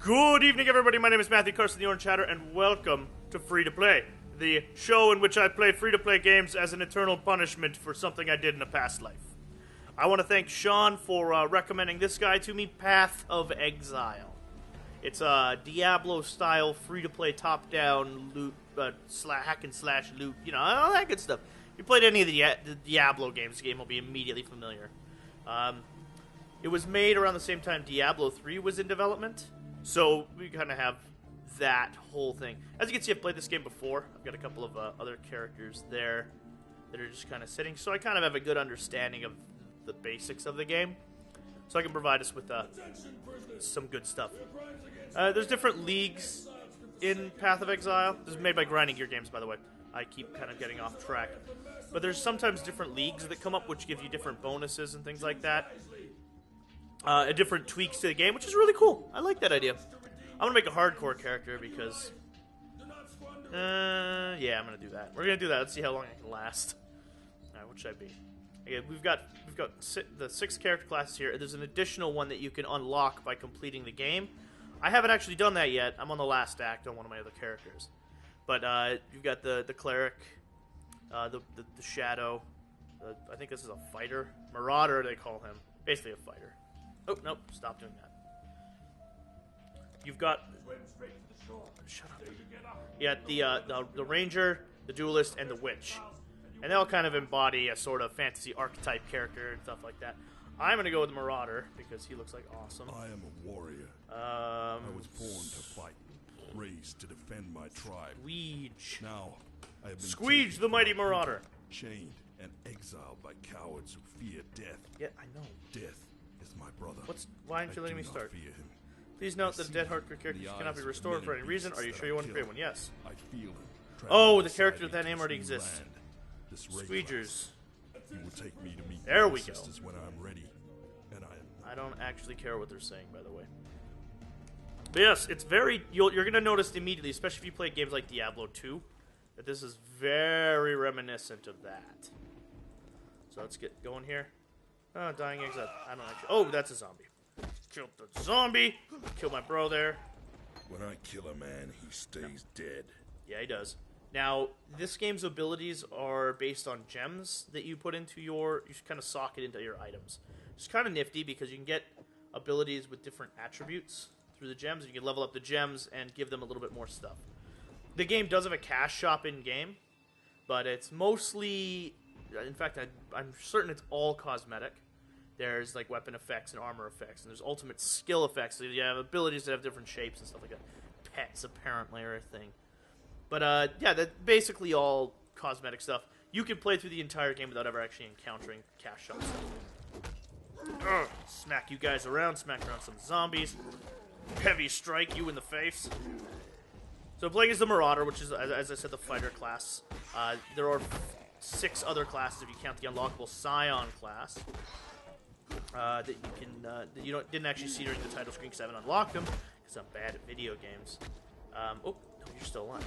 Good evening, everybody. My name is Matthew Carson, the Orange Hatter, and welcome to Free to Play, the show in which I play free-to-play games as an eternal punishment for something I did in a past life. I want to thank Sean for recommending this guy to me, Path of Exile. It's a Diablo-style free-to-play top-down loot, hack-and-slash loot, you know, all that good stuff. If you played any of the Diablo games, the game will be immediately familiar. It was made around the same time Diablo 3 was in development, so we kind of have that whole thing. As you can see, I've played this game before. I've got a couple of other characters there that are just kind of sitting, so I kind of have a good understanding of the basics of the game, so I can provide us with some good stuff. There's different leagues in Path of Exile. This is made by Grinding Gear Games, by the way. I keep kind of getting off track. But there's sometimes different leagues that come up which give you different bonuses and things like that. Different tweaks to the game, which is really cool. I like that idea. I'm going to make a hardcore character because... yeah, I'm going to do that. We're going to do that. Let's see how long I can last. Alright, what should I be? Okay, we've got the 6 character classes here. There's an additional one that you can unlock by completing the game. I haven't actually done that yet. I'm on the last act on one of my other characters. But you've got the cleric, the shadow. I think this is a fighter. Marauder, they call him. Basically a fighter. Oh, nope. Stop doing that. You've got... Shut up. Yeah, the ranger, the duelist, and the witch. And they all kind of embody a sort of fantasy archetype character and stuff like that. I'm going to go with the Marauder because he looks like awesome. I am a warrior. I was born to fight, raised to defend my tribe. Squeege. Now, I have been Squeege, the mighty Marauder. Chained and exiled by cowards who fear death. Yeah, I know. Death is my brother. Why aren't you letting me start? Fear him. Please note that dead hardcore characters cannot be restored for any reason. Are you sure you want to create one? Yes. I feel him. Oh, the character with that name already exists. Squeegers. He will take me to meet there we go. When I'm ready. And I don't actually care what they're saying, by the way. But yes, it's very... You're going to notice immediately, especially if you play games like Diablo 2, that this is very reminiscent of that. So let's get going here. Oh, dying exile. I don't actually... Oh, that's a zombie. Killed the zombie. Killed my bro there. When I kill a man, he stays dead. Yeah, he does. Now, this game's abilities are based on gems that you put into your... You kind of socket into your items. It's kind of nifty because you can get abilities with different attributes through the gems. You can level up the gems and give them a little bit more stuff. The game does have a cash shop in-game, but it's mostly... In fact, I'm certain it's all cosmetic. There's like weapon effects and armor effects, and there's ultimate skill effects. So you have abilities that have different shapes and stuff like that. Pets, apparently, are a thing. But, yeah, that's basically all cosmetic stuff. You can play through the entire game without ever actually encountering cash shops. Smack you guys around, smack around some zombies. Heavy strike you in the face. So playing as the Marauder, which is, as I said, the fighter class. There are 6 other classes if you count the unlockable Scion class. That you can, that you didn't actually see during the title screen because I haven't unlocked them because I'm bad at video games. Oh, no, you're still alive.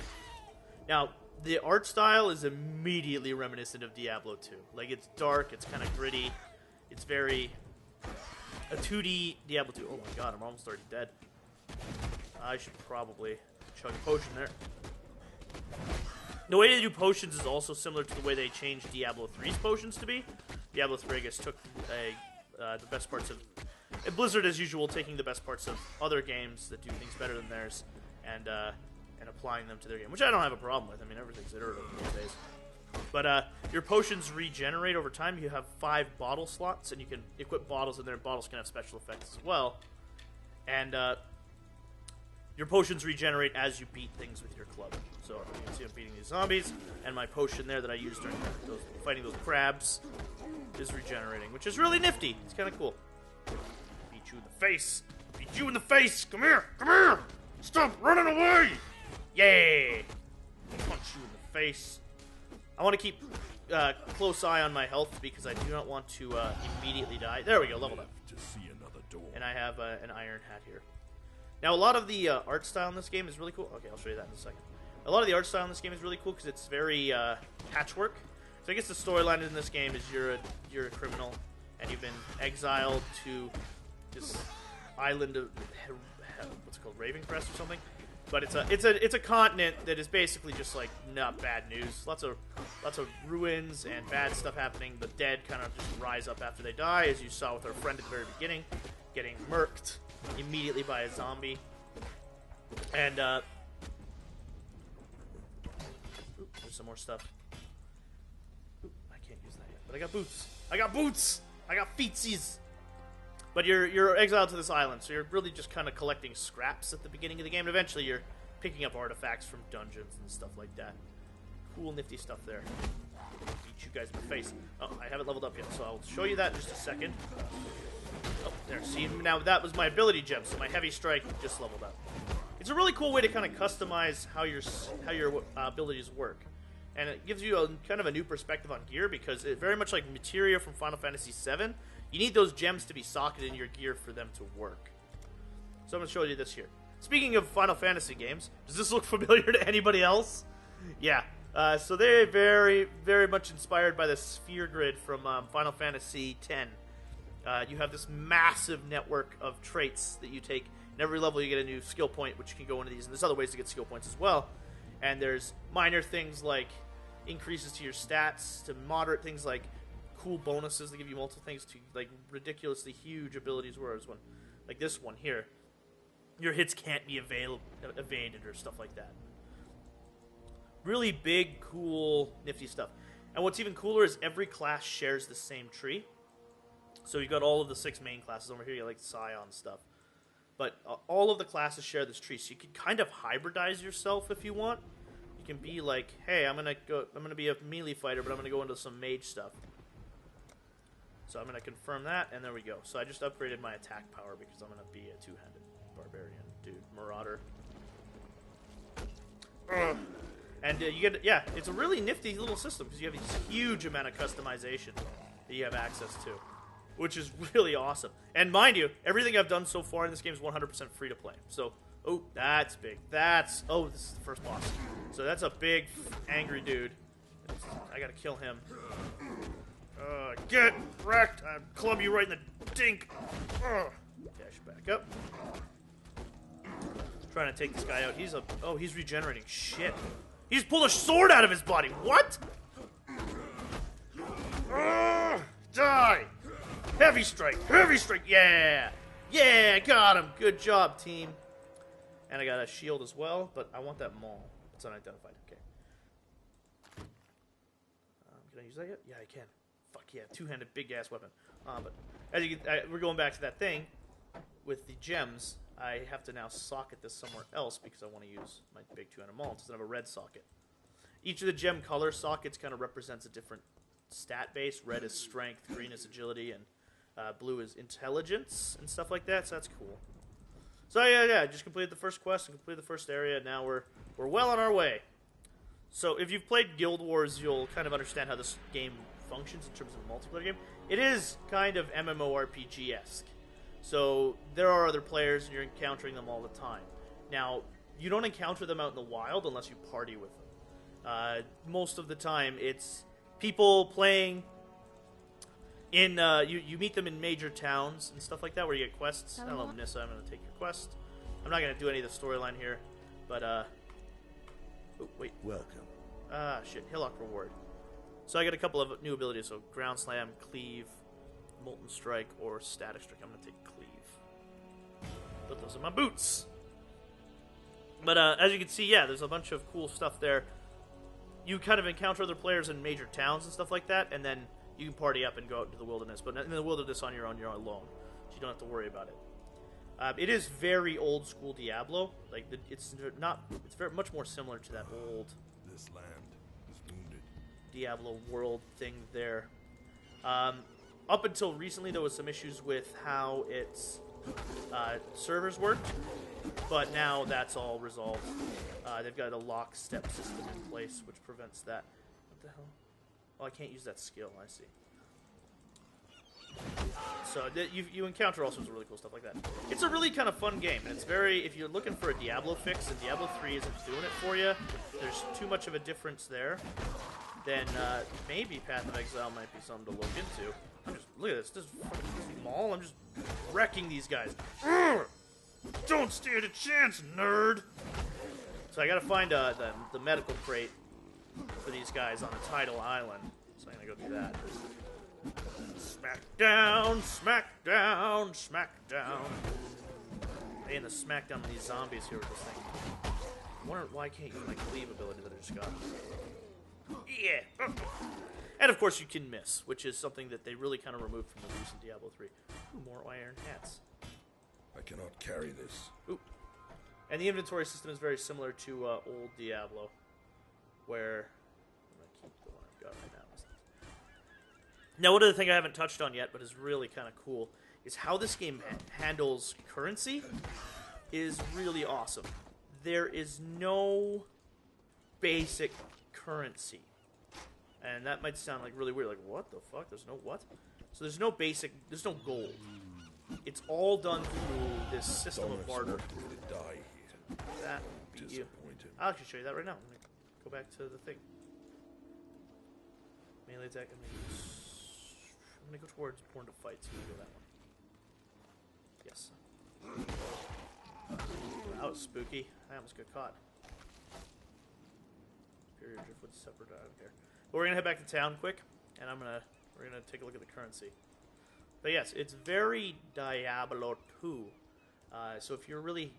Now, the art style is immediately reminiscent of Diablo 2. Like, it's dark, it's kind of gritty, it's very... A 2D Diablo 2. Oh my god, I'm almost already dead. I should probably chug a potion there. The way they do potions is also similar to the way they changed Diablo 3's potions to be. Diablo 3, I guess, took the best parts of... And Blizzard, as usual, taking the best parts of other games that do things better than theirs and applying them to their game, which I don't have a problem with. I mean, everything's iterative these days. But your potions regenerate over time. You have 5 bottle slots, and you can equip bottles in there. Bottles can have special effects as well. And your potions regenerate as you beat things with your club. So you can see I'm beating these zombies, and my potion there that I used during fighting those crabs is regenerating, which is really nifty. It's kind of cool. Beat you in the face. Beat you in the face. Come here. Come here. Stop running away. Yay. Punch you in the face. I want to keep close eye on my health because I do not want to immediately die. There we go, leveled up. To see another door. And I have an iron hat here. Now, a lot of the art style in this game is really cool. Okay, I'll show you that in a second. A lot of the art style in this game is really cool because it's very patchwork. So I guess the storyline in this game is you're a criminal and you've been exiled to this island of what's it called, Raven Crest or something. But it's a continent that is basically just like not bad news. Lots of ruins and bad stuff happening. The dead kind of just rise up after they die, as you saw with our friend at the very beginning, getting murked immediately by a zombie. And ooh, there's some more stuff. Ooh, I can't use that yet, but I got boots. I got boots. I got feetsies. But you're exiled to this island, so you're really just kind of collecting scraps at the beginning of the game. And eventually, you're picking up artifacts from dungeons and stuff like that. Cool, nifty stuff there. Beat you guys in the face. Oh, I haven't leveled up yet, so I'll show you that in just a second. Oh, there. See, now that was my ability gem, so my heavy strike just leveled up. It's a really cool way to kind of customize how your abilities work. And it gives you kind of a new perspective on gear, because it very much like materia from Final Fantasy VII, you need those gems to be socketed in your gear for them to work. So I'm going to show you this here. Speaking of Final Fantasy games, does this look familiar to anybody else? Yeah. So they're very, very much inspired by the sphere grid from Final Fantasy X. You have this massive network of traits that you take. In every level you get a new skill point, which can go into these. And there's other ways to get skill points as well. And there's minor things like increases to your stats, to moderate things like cool bonuses that give you multiple things, to like ridiculously huge abilities, whereas one like this one here, your hits can't be evaded or stuff like that. Really big, cool, nifty stuff. And what's even cooler is every class shares the same tree. So you got all of the 6 main classes over here. You like Scion stuff, but all of the classes share this tree. So you can kind of hybridize yourself if you want. You can be like, hey, I'm gonna be a melee fighter, but I'm gonna go into some mage stuff. So I'm going to confirm that, and there we go. So I just upgraded my attack power because I'm going to be a two-handed barbarian dude, marauder. And you get, yeah, it's a really nifty little system because you have this huge amount of customization that you have access to, which is really awesome. And mind you, everything I've done so far in this game is 100% free to play. So, oh, that's big. Oh, this is the first boss. So that's a big, angry dude. I got to kill him. Get wrecked! I club you right in the dink! Dash back up. Trying to take this guy out. He's regenerating. Shit. He just pulled a sword out of his body. What? Die! Heavy strike! Heavy strike! Yeah! Yeah! Got him! Good job, team. And I got a shield as well, but I want that maul. It's unidentified. Okay. Can I use that yet? Yeah, I can. Fuck yeah, two-handed big-ass weapon. But as you can, we're going back to that thing with the gems. I have to now socket this somewhere else because I want to use my big two-handed maul. It doesn't have a red socket. Each of the gem color sockets kind of represents a different stat base. Red is strength, green is agility, and blue is intelligence and stuff like that. So that's cool. So yeah, just completed the first quest and completed the first area. Now we're well on our way. So if you've played Guild Wars, you'll kind of understand how this game functions in terms of a multiplayer game. It is kind of MMORPG-esque. So there are other players and you're encountering them all the time. Now, you don't encounter them out in the wild unless you party with them. Most of the time, it's people playing in, you meet them in major towns and stuff like that where you get quests. Hello, Nissa, I'm going to take your quest. I'm not going to do any of the storyline here, but, oh, wait. Welcome. Shit, Hillock reward. So I got a couple of new abilities, so Ground Slam, Cleave, Molten Strike, or Static Strike. I'm going to take Cleave. Put those in my boots. But as you can see, yeah, there's a bunch of cool stuff there. You kind of encounter other players in major towns and stuff like that, and then you can party up and go out into the wilderness. But in the wilderness on your own, you're alone, so you don't have to worry about it. It is very old school Diablo. Like it's very much more similar to that old This land is wounded. Diablo world thing there. Up until recently, there was some issues with how its servers worked, but now that's all resolved. They've got a lockstep system in place, which prevents that. What the hell? Oh, I can't use that skill. I see. So you encounter all sorts of really cool stuff like that. It's a really kind of fun game, and it's very, if you're looking for a Diablo fix, and Diablo 3 isn't doing it for you, there's too much of a difference there, then maybe Path of Exile might be something to look into. Look at this maul, I'm just wrecking these guys. Don't stand a chance, nerd! So I gotta find the medical crate for these guys on a Tidal island. So I'm gonna go do that. Smack down, smack down, smack down. Hey, and the smackdown on these zombies here with this thing. I wonder why I can't use my cleave ability that I just got. Yeah! And of course you can miss, which is something that they really kind of removed from the recent Diablo 3. Ooh, more iron hats. I cannot carry this. Ooh. And the inventory system is very similar to old Diablo, where I'm gonna keep the one I've got right now. Now, one other thing I haven't touched on yet, but is really kind of cool, is how this game handles currency is really awesome. There is no basic currency. And that might sound like really weird, like, what the fuck? There's no what? So there's no basic, there's no gold. It's all done through this system of barter. That beat you. I'll actually show you that right now. I'm going to go back to the thing. Melee attack, I'm going to go towards Born to Fight, so we'll go that one. Yes. That was spooky. I almost got caught. Superior Driftwood separate, I don't care. But we're going to head back to town quick, and we're going to take a look at the currency. But yes, it's very Diablo 2. So if you're really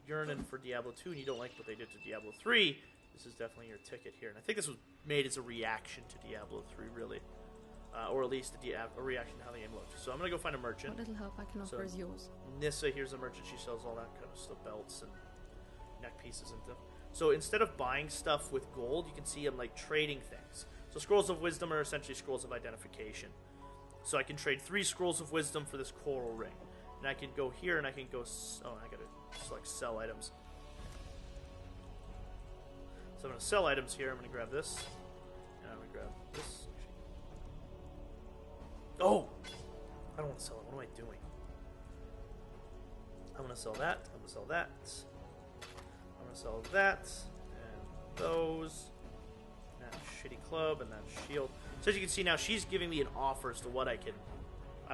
yearning for Diablo 2 and you don't like what they did to Diablo 3, this is definitely your ticket here. And I think this was made as a reaction to Diablo 3, really. Or at least a reaction to how the game looked. So I'm going to go find a merchant. What little help I can offer is yours. Nissa, here's a merchant. She sells all that kind of stuff, belts and neck pieces and stuff. So instead of buying stuff with gold, you can see I'm like trading things. So scrolls of wisdom are essentially scrolls of identification. So I can trade 3 scrolls of wisdom for this coral ring. And I can go here and I can go... Oh, I gotta select sell items. So I'm gonna sell items here. I'm gonna grab this. And I'm gonna grab this. Oh! I don't want to sell it. What am I doing? I'm gonna sell that. I'm gonna sell that. I'm gonna sell that. And those. That shitty club and that shield. So as you can see now, she's giving me an offer as to what I can,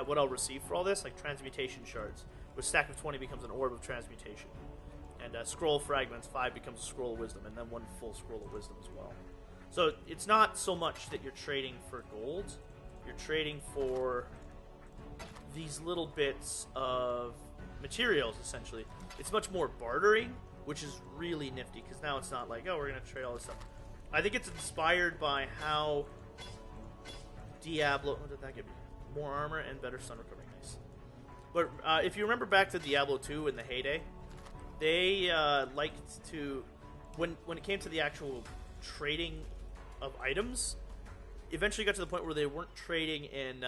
what I'll receive for all this, like transmutation shards. With stack of 20 becomes an orb of transmutation, and scroll fragments 5 becomes a scroll of wisdom, and then 1 full scroll of wisdom as well. So it's not so much that you're trading for gold; you're trading for these little bits of materials. Essentially, it's much more bartering, which is really nifty because now it's not like, oh, we're gonna trade all this stuff. I think it's inspired by how Diablo... What did that give me? More armor and better stun recovery. Nice. But if you remember back to Diablo 2 in the heyday, they liked to... When it came to the actual trading of items, eventually got to the point where they weren't trading in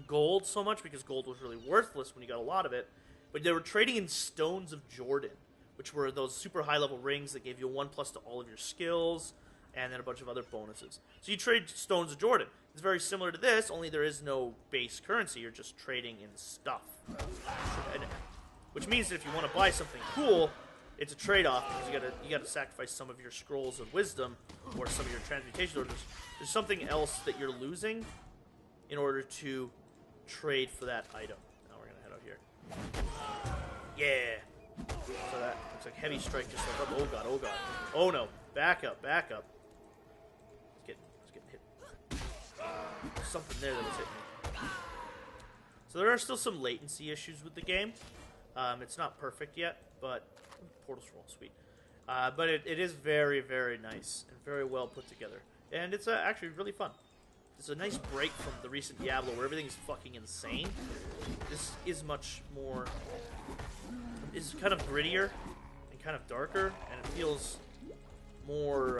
gold so much, because gold was really worthless when you got a lot of it, but they were trading in Stones of Jordan, which were those super high-level rings that gave you a 1+ to all of your skills, and then a bunch of other bonuses. So you trade Stones of Jordan. It's very similar to this, only there is no base currency. You're just trading in stuff. Which means that if you want to buy something cool, it's a trade-off, because you gotta sacrifice some of your scrolls of wisdom or some of your transmutation orders. There's something else that you're losing in order to trade for that item. Now we're gonna head out here. Yeah. So that looks like heavy strike just went up. Oh god, oh god. Oh no. Back up, back up. It's getting hit. There's something there that was hitting me. So there are still some latency issues with the game. It's not perfect yet, but portals roll, sweet. But it is very, very nice and very well put together. And it's actually really fun. It's a nice break from the recent Diablo where everything's fucking insane. This is much more... It's kind of grittier and kind of darker, and it feels more...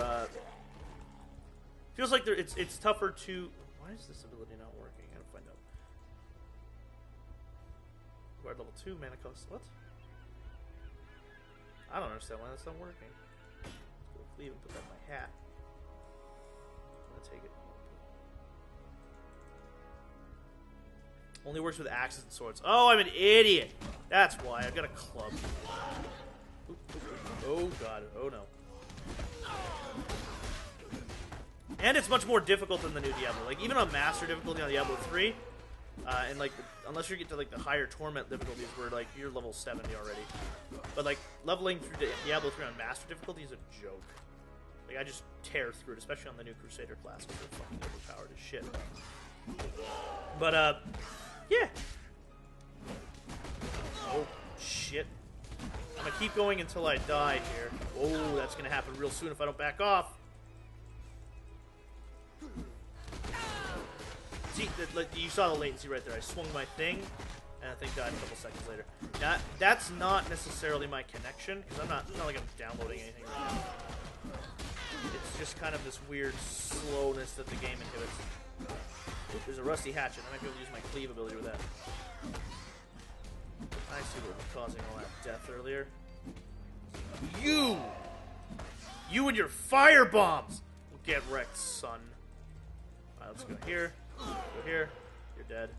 feels like it's tougher to... Why is this ability not working? I gotta find out. Guard level 2, mana cost... What? I don't understand why that's not working. Let's go to Cleave and put that in my hat. I'm gonna take it. Only works with axes and swords. Oh, I'm an idiot! That's why. I've got a club. Oop, oop, oop. Oh god. Oh no. And it's much more difficult than the new Diablo. Like, even on Master difficulty on Diablo 3, And like, unless you get to like the higher torment difficulties, where like you're level 70 already. But like leveling through Diablo 3 on master difficulty is a joke. Like I just tear through it, especially on the new Crusader class, because they're fucking overpowered as shit. But yeah. Oh shit. I'm gonna keep going until I die here. Oh, that's gonna happen real soon if I don't back off. See, you saw the latency right there. I swung my thing, and I think died a couple seconds later. Now, that's not necessarily my connection, because it's not like I'm downloading anything right now. It's just kind of this weird slowness that the game inhibits. Oop, there's a rusty hatchet. I might be able to use my cleave ability with that. I see what was causing all that death earlier. You and your fire bombs will get wrecked, son. Alright, let's go here. Go here. You're dead.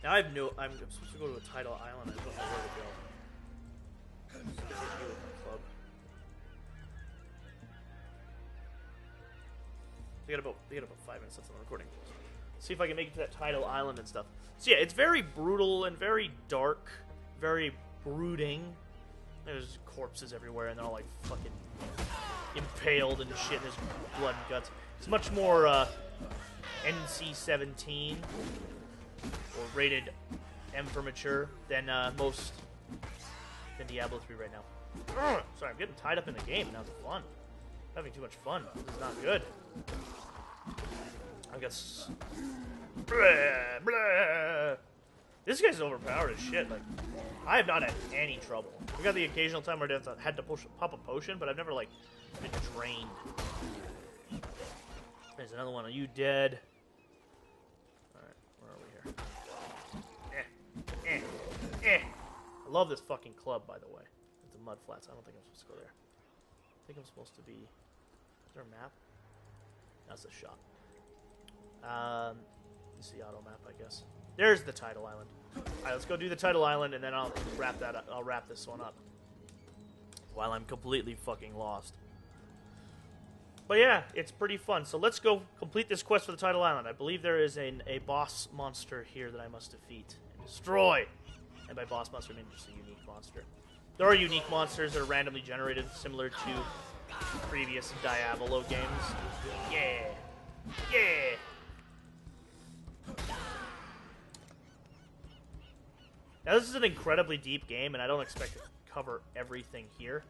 Now I'm supposed to go to a Tidal Island. I don't know where to go. I'm just gonna hit you with my club. We got about 5 minutes left on the recording. See if I can make it to that Tidal Island and stuff. So yeah, it's very brutal and very dark, very brooding. There's corpses everywhere, and they're all like fucking impaled and shit. There's blood and guts. It's much more NC-17 or rated M for mature than than Diablo 3 right now. Sorry, I'm getting tied up in the game. Now it's fun. I'm having too much fun. This is not good. I guess. Blah, blah. This guy's overpowered as shit. Like, I have not had any trouble. We got the occasional time where I had to pop a potion, but I've never like been drained. There's another one. Are you dead? Alright, where are we here? I love this fucking club, by the way. It's a mud flats. I don't think I'm supposed to go there. I think I'm supposed to be... Is there a map? That's a shot. It's the auto map, I guess. There's the Tidal Island. Alright, let's go do the Tidal Island, and then I'll wrap that up. I'll wrap this one up. While I'm completely fucking lost. But yeah, it's pretty fun. So let's go complete this quest for the Tidal Island. I believe there is a boss monster here that I must defeat and destroy. And by boss monster, I mean just a unique monster. There are unique monsters that are randomly generated, similar to previous Diablo games. Yeah! Yeah! Now this is an incredibly deep game, and I don't expect to cover everything here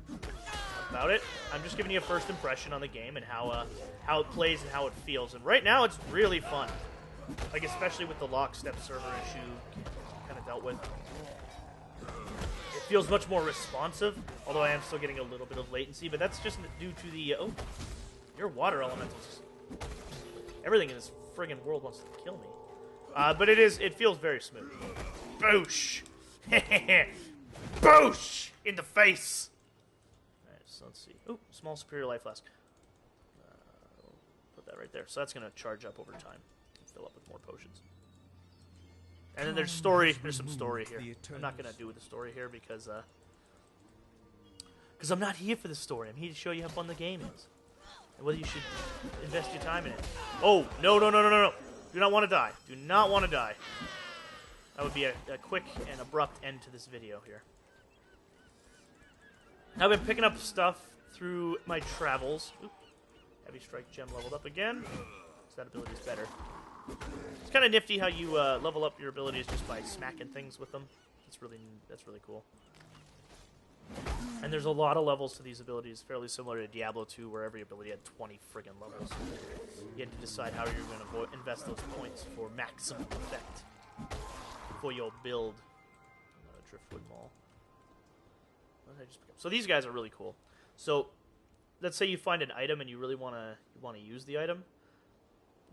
about it. I'm just giving you a first impression on the game and how it plays and how it feels. And right now, it's really fun. Like, especially with the lockstep server issue kind of dealt with. It feels much more responsive, although I am still getting a little bit of latency, but that's just due to the... oh, your water elementals. Everything in this friggin' world wants to kill me. But it feels very smooth. Boosh! Boosh! In the face! Alright, so let's see. Ooh, small superior life flask. We'll put that right there. So that's going to charge up over time. And fill up with more potions. And then there's story. There's some story here. I'm not going to do the story here because I'm not here for the story. I'm here to show you how fun the game is. And whether you should invest your time in it. Oh, no. Do not want to die. Do not want to die. That would be a quick and abrupt end to this video here. I've been picking up stuff through my travels. Oop. Heavy Strike Gem leveled up again. So that ability is better. It's kind of nifty how you level up your abilities just by smacking things with them. That's really cool. And there's a lot of levels to these abilities, fairly similar to Diablo 2, where every ability had 20 friggin' levels. You had to decide how you're going to invest those points for maximum effect for your build. Driftwood Mall. What did I just pick up? So these guys are really cool. So let's say you find an item and you really want to use the item.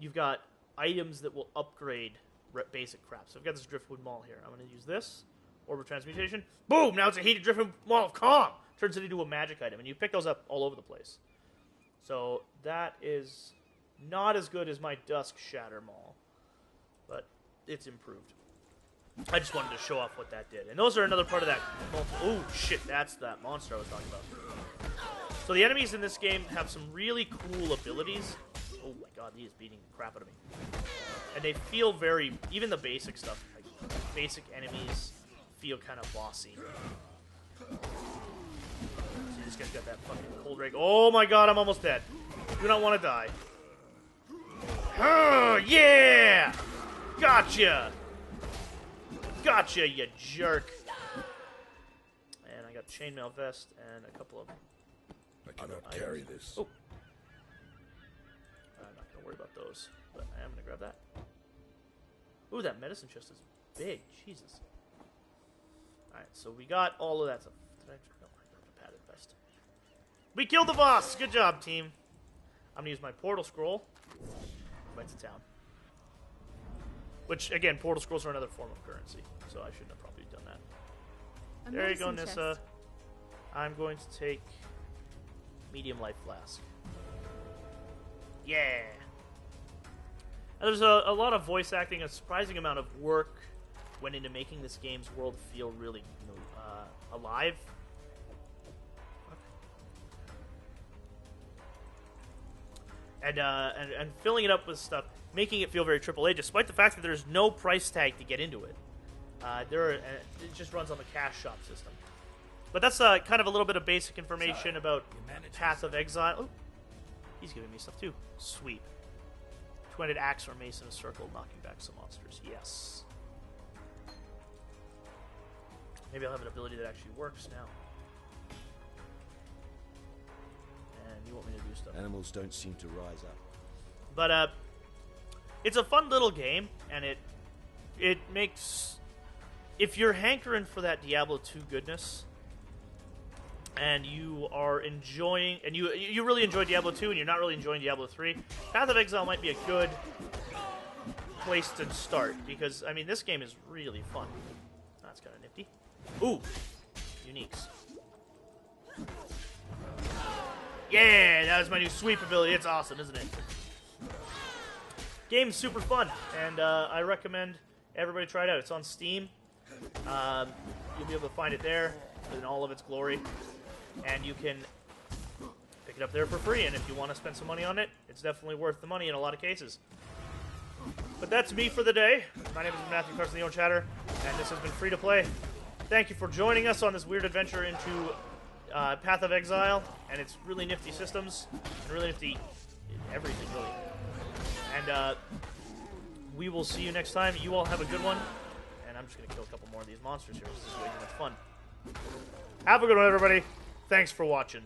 You've got items that will upgrade basic crap. So I've got this Driftwood Mall here. I'm going to use this. Orb of Transmutation. Boom! Now it's a heated Driftwood Mall of Calm! Turns it into a magic item. And you pick those up all over the place. So that is not as good as my Dusk Shatter Mall. But it's improved. I just wanted to show off what that did. And those are another part of that. Oh, shit. That's that monster I was talking about. So the enemies in this game have some really cool abilities. Oh, my God. He is beating the crap out of me. And they feel very, even the basic stuff, like basic enemies feel kind of bossy. So this guy's got that fucking cold rig. Oh my god, I'm almost dead. Do not want to die. Oh, yeah! Gotcha! Gotcha, you jerk. And I got chainmail vest and a couple of... I cannot carry this. Oh. I'm not going to worry about those, but I am going to grab that. Ooh, that medicine chest is big. Jesus. Alright, so we got all of that stuff. Did I... No, I grabbed a padded vest. We killed the boss! Good job, team. I'm going to use my portal scroll. Back to town. Which, again, portal scrolls are another form of currency, so I shouldn't have probably done that. There you go, Nissa. I'm going to take medium life flask. Yeah! And there's a lot of voice acting. A surprising amount of work went into making this game's world feel really alive. And filling it up with stuff, making it feel very AAA, despite the fact that there's no price tag to get into it. It just runs on the cash shop system. But that's kind of a little bit of basic information about Path of Exile. Oh, he's giving me stuff too. Sweet. Two-handed axe or mace in a circle, knocking back some monsters. Yes. Maybe I'll have an ability that actually works now. And you want me to do stuff. Animals don't seem to rise up. But it's a fun little game, and it makes, if you're hankering for that Diablo 2 goodness, and you are enjoying, and you really enjoy Diablo 2, and you're not really enjoying Diablo 3, Path of Exile might be a good place to start, because I mean this game is really fun. That's kind of nifty. Ooh, uniques. Yeah, that was my new sweep ability. It's awesome, isn't it? Game's super fun, and I recommend everybody try it out. It's on Steam. You'll be able to find it there in all of its glory, and you can pick it up there for free. And if you want to spend some money on it, it's definitely worth the money in a lot of cases. But that's me for the day. My name is Matthew Carson, the Orange Hatter, and this has been Free to Play. Thank you for joining us on this weird adventure into Path of Exile, and its really nifty systems, and really nifty everything, really. And we will see you next time. You all have a good one, and I'm just going to kill a couple more of these monsters here. This is way too much fun. Have a good one, everybody. Thanks for watching.